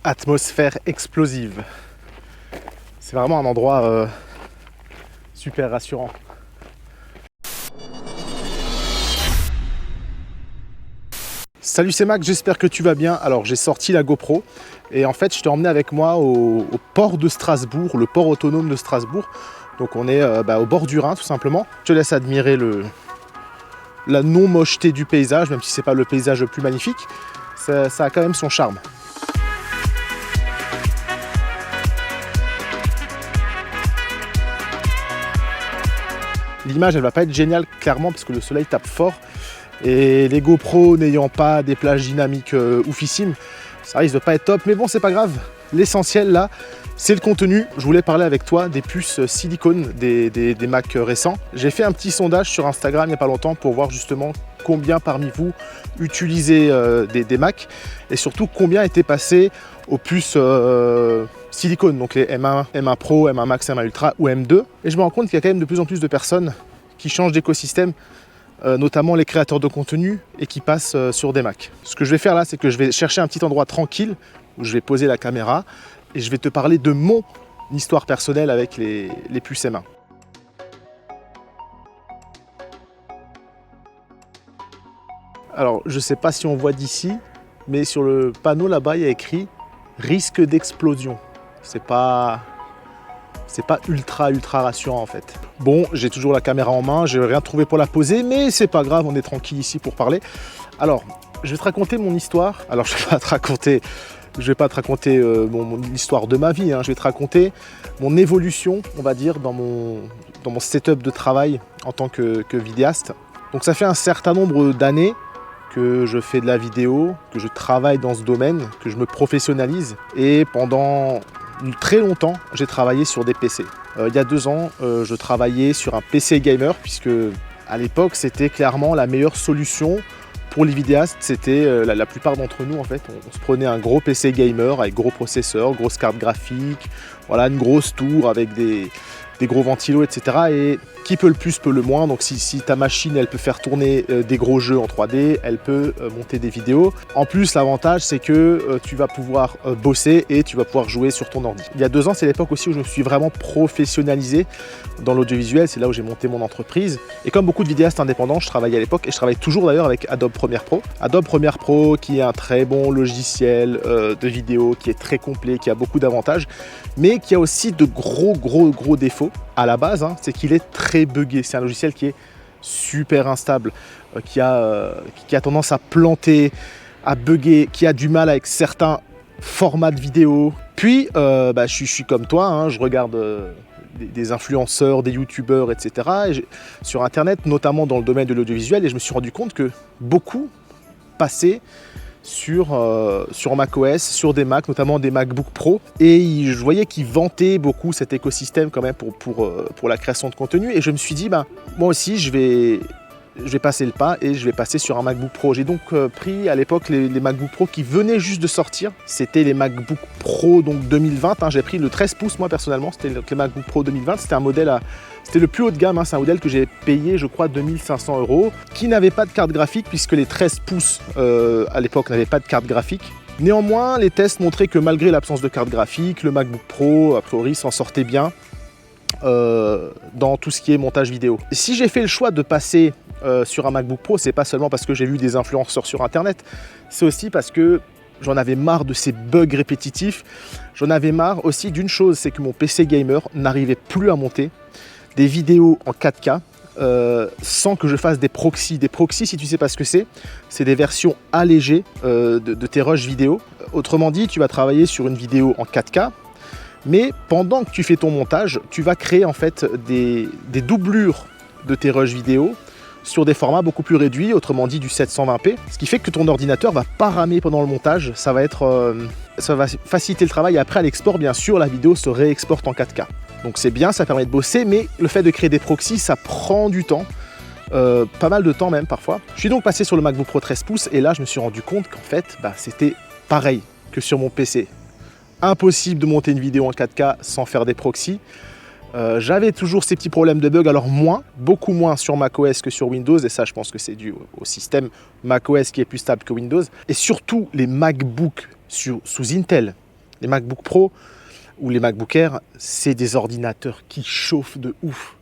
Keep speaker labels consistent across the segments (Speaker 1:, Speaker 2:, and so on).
Speaker 1: Atmosphère explosive. C'est vraiment un endroit super rassurant. Salut, c'est Mac, j'espère que tu vas bien. Alors j'ai sorti la GoPro et en fait je t'ai emmené avec moi au port de Strasbourg, le port autonome de Strasbourg. Donc on est au bord du Rhin tout simplement. Je te laisse admirer la non-mocheté du paysage, même si c'est pas le paysage le plus magnifique. Ça a quand même son charme. L'image elle va pas être géniale clairement parce que le soleil tape fort et les GoPro n'ayant pas des plages dynamiques oufissimes, ça risque de pas être top, mais bon c'est pas grave. L'essentiel là c'est le contenu. Je voulais parler avec toi des puces silicone des Mac récents. J'ai fait un petit sondage sur Instagram il n'y a pas longtemps pour voir justement combien parmi vous utilisez des Mac et surtout combien étaient passés aux puces silicone, donc les M1, M1 Pro, M1 Max, M1 Ultra ou M2. Et je me rends compte qu'il y a quand même de plus en plus de personnes qui changent d'écosystème, notamment les créateurs de contenu et qui passent sur des Mac. Ce que je vais faire là, c'est que je vais chercher un petit endroit tranquille où je vais poser la caméra et je vais te parler de mon histoire personnelle avec les puces M1. Alors, je ne sais pas si on voit d'ici, mais sur le panneau là-bas, il y a écrit risque d'explosion. C'est pas ultra rassurant en fait. Bon, j'ai toujours la caméra en main, j'ai rien trouvé pour la poser, mais c'est pas grave, on est tranquille ici pour parler. Alors, je vais te raconter mon histoire. Alors, je vais pas te raconter mon histoire de ma vie, hein. Je vais te raconter mon évolution, on va dire, dans mon setup de travail en tant que vidéaste. Donc, ça fait un certain nombre d'années que je fais de la vidéo, que je travaille dans ce domaine, que je me professionnalise. Et pendant très longtemps, j'ai travaillé sur des PC. Il y a 2 ans, je travaillais sur un PC gamer, puisque à l'époque, c'était clairement la meilleure solution pour les vidéastes. C'était la plupart d'entre nous, en fait, on se prenait un gros PC gamer avec gros processeur, grosse carte graphique, voilà, une grosse tour avec des gros ventilos, etc. Et qui peut le plus peut le moins. Donc si ta machine elle peut faire tourner des gros jeux en 3D, elle peut monter des vidéos. En plus, l'avantage c'est que tu vas pouvoir bosser et tu vas pouvoir jouer sur ton ordi. Il y a 2 ans, c'est l'époque aussi où je me suis vraiment professionnalisé dans l'audiovisuel. C'est là où j'ai monté mon entreprise. Et comme beaucoup de vidéastes indépendants, je travaillais à l'époque et je travaille toujours d'ailleurs avec Adobe Premiere Pro. Adobe Premiere Pro qui est un très bon logiciel de vidéo, qui est très complet, qui a beaucoup d'avantages, mais qui a aussi de gros défauts. À la base, hein, c'est qu'il est très buggé. C'est un logiciel qui est super instable, qui a tendance à planter, à bugger, qui a du mal avec certains formats de vidéo. Puis, je suis comme toi, hein, je regarde des influenceurs, des youtubeurs, etc. Sur Internet, notamment dans le domaine de l'audiovisuel, et je me suis rendu compte que beaucoup passaient sur macOS, sur des Mac, notamment des MacBook Pro, et je voyais qu'ils vantaient beaucoup cet écosystème quand même pour la création de contenu, et je me suis dit moi aussi je vais passer le pas et je vais passer sur un MacBook Pro. J'ai donc pris à l'époque les MacBook Pro qui venaient juste de sortir. C'était les MacBook Pro donc 2020, hein. J'ai pris le 13 pouces moi personnellement, c'était les MacBook Pro 2020, c'était un modèle c'était le plus haut de gamme, hein. C'est un modèle que j'ai payé je crois 2500 €, qui n'avait pas de carte graphique puisque les 13 pouces à l'époque n'avaient pas de carte graphique. Néanmoins, les tests montraient que malgré l'absence de carte graphique, le MacBook Pro a priori s'en sortait bien dans tout ce qui est montage vidéo. Si j'ai fait le choix de passer sur un MacBook Pro, c'est pas seulement parce que j'ai vu des influenceurs sur Internet, c'est aussi parce que j'en avais marre de ces bugs répétitifs. J'en avais marre aussi d'une chose, c'est que mon PC gamer n'arrivait plus à monter des vidéos en 4K sans que je fasse des proxys. Des proxys, si tu sais pas ce que c'est des versions allégées de tes rushs vidéo. Autrement dit, tu vas travailler sur une vidéo en 4K, mais pendant que tu fais ton montage, tu vas créer en fait des doublures de tes rushs vidéo sur des formats beaucoup plus réduits, autrement dit du 720p, ce qui fait que ton ordinateur va pas ramer pendant le montage, ça va faciliter le travail, et après à l'export, bien sûr, la vidéo se réexporte en 4K. Donc c'est bien, ça permet de bosser, mais le fait de créer des proxys, ça prend du temps, pas mal de temps même parfois. Je suis donc passé sur le MacBook Pro 13 pouces, et là je me suis rendu compte qu'en fait, c'était pareil que sur mon PC. Impossible de monter une vidéo en 4K sans faire des proxys. J'avais toujours ces petits problèmes de bug, alors beaucoup moins sur macOS que sur Windows, et ça je pense que c'est dû au système macOS qui est plus stable que Windows. Et surtout les MacBooks sous Intel, Les MacBook Pro ou les MacBook Air, c'est des ordinateurs qui chauffent de ouf.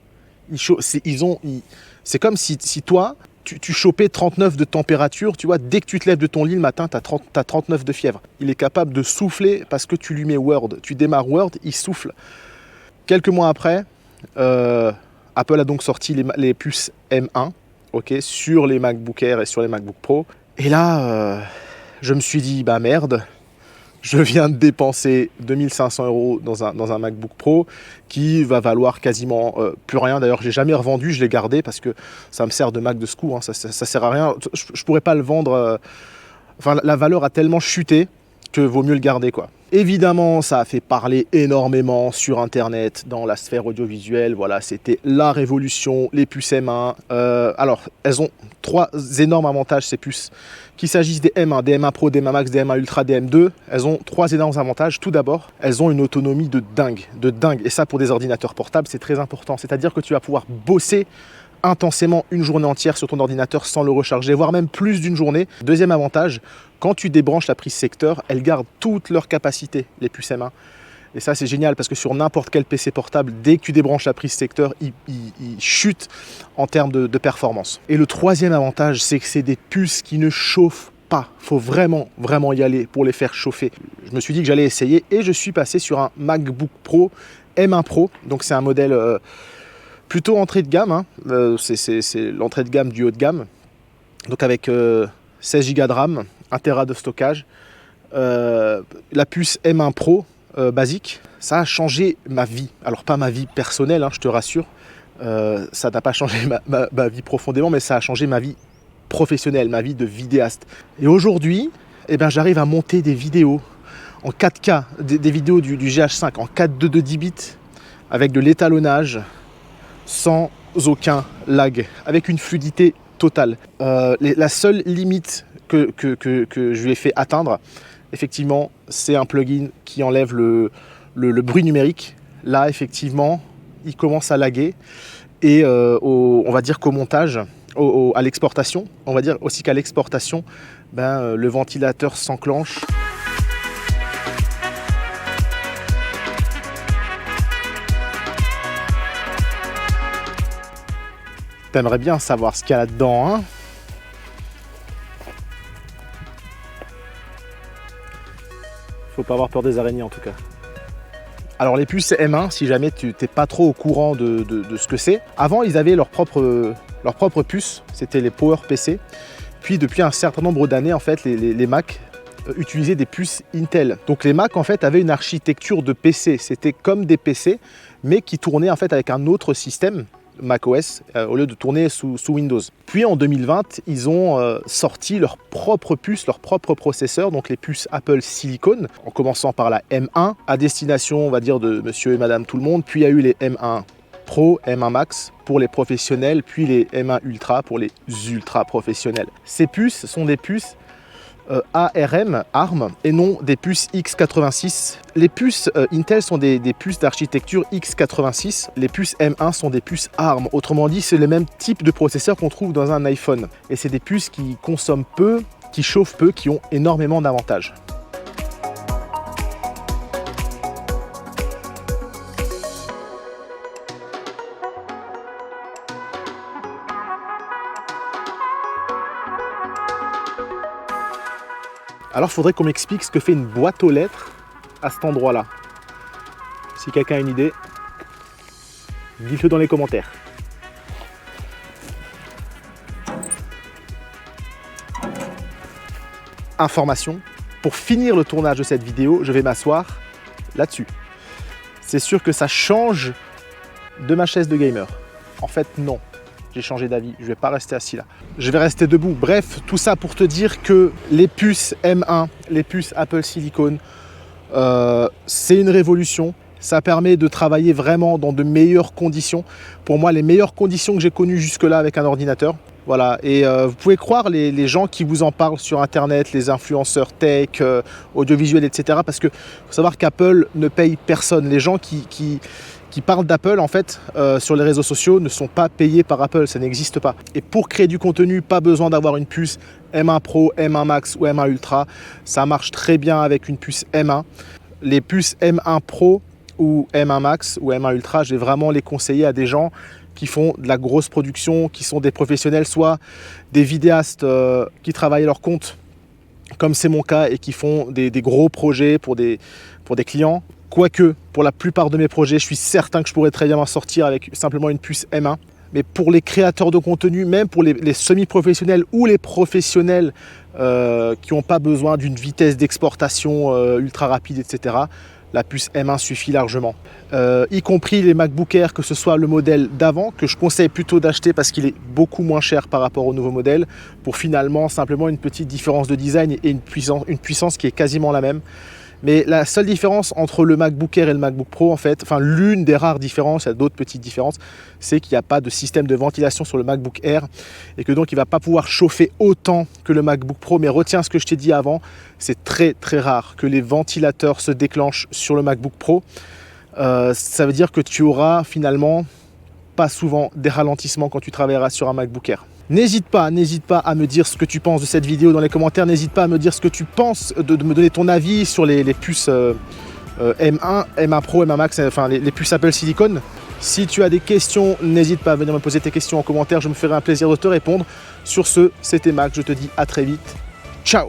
Speaker 1: C'est comme si toi, tu chopais 39 de température, tu vois, dès que tu te lèves de ton lit le matin, tu as 39 de fièvre. Il est capable de souffler parce que tu lui mets Word. Tu démarres Word, il souffle. Quelques mois après, Apple a donc sorti les puces M1, okay, sur les MacBook Air et sur les MacBook Pro. Et là, je me suis dit, bah merde, je viens de dépenser 2500 € dans un MacBook Pro qui va valoir quasiment plus rien. D'ailleurs, je l'ai jamais revendu, je l'ai gardé parce que ça me sert de Mac de secours, hein, ça sert à rien. Je pourrais pas le vendre. Enfin, la valeur a tellement chuté que vaut mieux le garder, quoi. Évidemment, ça a fait parler énormément sur Internet, dans la sphère audiovisuelle. Voilà, c'était la révolution, les puces M1. Alors, elles ont 3 énormes avantages, ces puces. Qu'il s'agisse des M1, des M1 Pro, des M1 Max, des M1 Ultra, des M2, elles ont 3 énormes avantages. Tout d'abord, elles ont une autonomie de dingue. Et ça, pour des ordinateurs portables, c'est très important. C'est-à-dire que tu vas pouvoir bosser intensément une journée entière sur ton ordinateur sans le recharger, voire même plus d'une journée. Deuxième avantage, quand tu débranches la prise secteur, elles gardent toute leur capacité, les puces M1. Et ça, c'est génial parce que sur n'importe quel PC portable, dès que tu débranches la prise secteur, il chute en termes de performance. Et le troisième avantage, c'est que c'est des puces qui ne chauffent pas. Il faut vraiment, vraiment y aller pour les faire chauffer. Je me suis dit que j'allais essayer et je suis passé sur un MacBook Pro M1 Pro. Donc c'est un modèle plutôt entrée de gamme, hein. C'est l'entrée de gamme du haut de gamme. Donc avec 16 Go de RAM, 1 Tera de stockage. La puce M1 Pro basique, ça a changé ma vie. Alors pas ma vie personnelle, hein, je te rassure. Ça n'a pas changé ma vie profondément, mais ça a changé ma vie professionnelle, ma vie de vidéaste. Et aujourd'hui, eh ben, j'arrive à monter des vidéos en 4K, des vidéos du GH5 en 4.2 de 10 bits, avec de l'étalonnage, sans aucun lag, avec une fluidité totale. La seule limite que je lui ai fait atteindre, effectivement, c'est un plugin qui enlève le bruit numérique. Là, effectivement, il commence à laguer. Et on va dire qu'au montage, à l'exportation, on va dire aussi qu'à l'exportation, le ventilateur s'enclenche. T'aimerais bien savoir ce qu'il y a là-dedans, hein? Faut pas avoir peur des araignées en tout cas. Alors les puces M1, si jamais tu n'es pas trop au courant de ce que c'est, avant ils avaient leur propre puce, c'était les PowerPC. Puis depuis un certain nombre d'années, en fait, les Mac utilisaient des puces Intel. Donc les Mac en fait avaient une architecture de PC, c'était comme des PC, mais qui tournaient en fait avec un autre système, macOS, au lieu de tourner sous Windows. Puis en 2020, ils ont sorti leur propre puce, leur propre processeur, donc les puces Apple Silicon, en commençant par la M1, à destination, on va dire, de monsieur et madame tout le monde. Puis il y a eu les M1 Pro, M1 Max pour les professionnels, puis les M1 Ultra pour les ultra professionnels. Ces puces sont des puces ARM, et non des puces x86. Les puces Intel sont des puces d'architecture x86, les puces M1 sont des puces ARM. Autrement dit, c'est le même type de processeur qu'on trouve dans un iPhone. Et c'est des puces qui consomment peu, qui chauffent peu, qui ont énormément d'avantages. Alors, il faudrait qu'on m'explique ce que fait une boîte aux lettres à cet endroit-là. Si quelqu'un a une idée, dites-le dans les commentaires. Information, pour finir le tournage de cette vidéo, je vais m'asseoir là-dessus. C'est sûr que ça change de ma chaise de gamer. En fait, non. J'ai changé d'avis, je ne vais pas rester assis là. Je vais rester debout. Bref, tout ça pour te dire que les puces M1, les puces Apple Silicon, c'est une révolution. Ça permet de travailler vraiment dans de meilleures conditions. Pour moi, les meilleures conditions que j'ai connues jusque-là avec un ordinateur. Voilà, et vous pouvez croire les gens qui vous en parlent sur Internet, les influenceurs tech, audiovisuels, etc. Parce que faut savoir qu'Apple ne paye personne. Les gens qui parlent d'Apple, en fait, sur les réseaux sociaux ne sont pas payés par Apple, ça n'existe pas. Et pour créer du contenu, pas besoin d'avoir une puce M1 Pro, M1 Max ou M1 Ultra. Ça marche très bien avec une puce M1. les puces M1 Pro ou M1 Max ou M1 Ultra, je vais vraiment les conseiller à des gens qui font de la grosse production, qui sont des professionnels, soit des vidéastes qui travaillent à leur compte, comme c'est mon cas, et qui font des gros projets pour des clients. Quoique, pour la plupart de mes projets, je suis certain que je pourrais très bien m'en sortir avec simplement une puce M1. Mais pour les créateurs de contenu, même pour les semi-professionnels ou les professionnels qui n'ont pas besoin d'une vitesse d'exportation ultra rapide, etc., la puce M1 suffit largement. Y compris les MacBook Air, que ce soit le modèle d'avant, que je conseille plutôt d'acheter parce qu'il est beaucoup moins cher par rapport au nouveau modèle, pour finalement simplement une petite différence de design et une puissance qui est quasiment la même. Mais la seule différence entre le MacBook Air et le MacBook Pro, en fait, enfin l'une des rares différences, il y a d'autres petites différences, c'est qu'il n'y a pas de système de ventilation sur le MacBook Air et que donc il ne va pas pouvoir chauffer autant que le MacBook Pro. Mais retiens ce que je t'ai dit avant, c'est très très rare que les ventilateurs se déclenchent sur le MacBook Pro. Ça veut dire que tu auras finalement pas souvent des ralentissements quand tu travailleras sur un MacBook Air. N'hésite pas à me dire ce que tu penses de cette vidéo dans les commentaires. N'hésite pas à me dire ce que tu penses, de me donner ton avis sur les puces M1, M1 Pro, M1 Max, enfin les puces Apple Silicon. Si tu as des questions, n'hésite pas à venir me poser tes questions en commentaire. Je me ferai un plaisir de te répondre. Sur ce, c'était Mac. Je te dis à très vite. Ciao!